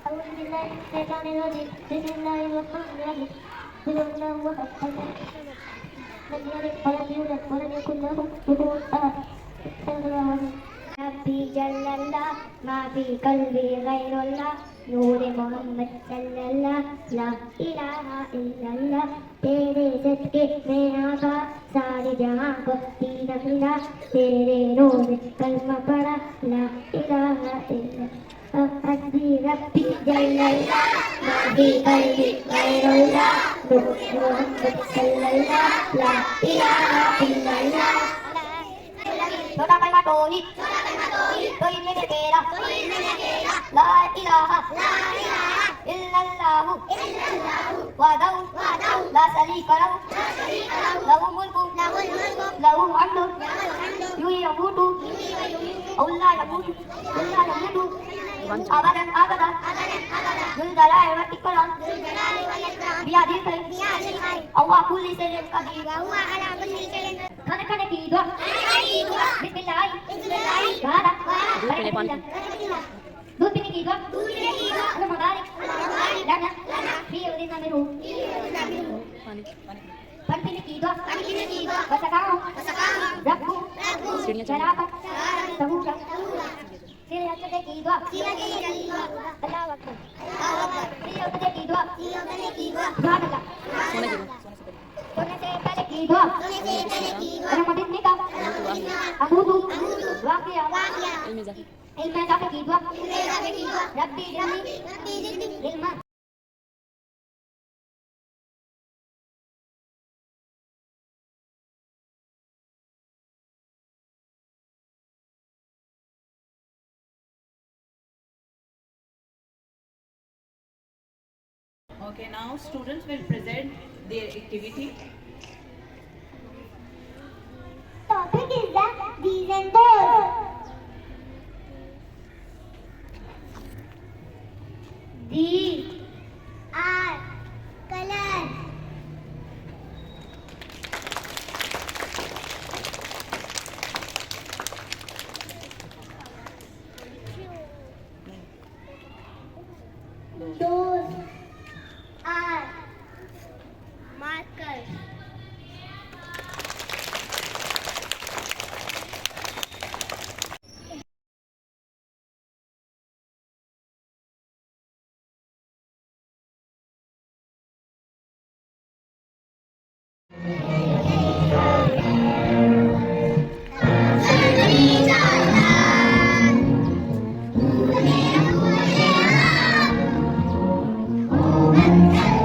أعوذ بالله من الشيطان الرجيم بسم الله الرحمن الرحيم قل هو الله أحد لم يلد ولم يولد ولم يكن له كفوا أحد صدق الله العظيم ربي جل الله ما في قلبي غير الله نور محمد صلی اللہ لا الہ الا اللہ تیرے صدقے میں آقا سارے جہاں کو دین ملا تیرے نور میں کلمہ پڑھا لا الہ الا اللہ حسبی ربی جل اللہ ما فی قلبی غیر اللہ نور محمد صلی اللہ لا الہ الا اللہ چھوٹا کلمہ توحید توحید میں تیرا لا الہ الا اللہ وحدہ لا شریک لہ لہ الملک لہ الحمد یحیی ویمیت ولا يموت ابدا ابدا ذو الجلال والاکرام بیدہ الخیر وهو كل شیء قدیر کھانا کھانے کی دعا بسم اللہ شہادہ دودھ پینے کی دعا اللہ مبارک لنا فی ودنا منہ پانی پینے کی دعا وسقاہم ربہم شرابا طہورا سیرے اچھے کی دعا اللہ اکبر سیرے اچھے کی دعا سبحان اللہ سونے سے پہلے کی دعا رحمت نکا عمودو واقعہ علم اضافہ کی دعا ربی زدنی علما Okay, now students will present their activity. Topic is the these and those. These are colors. Those are markers. Oh,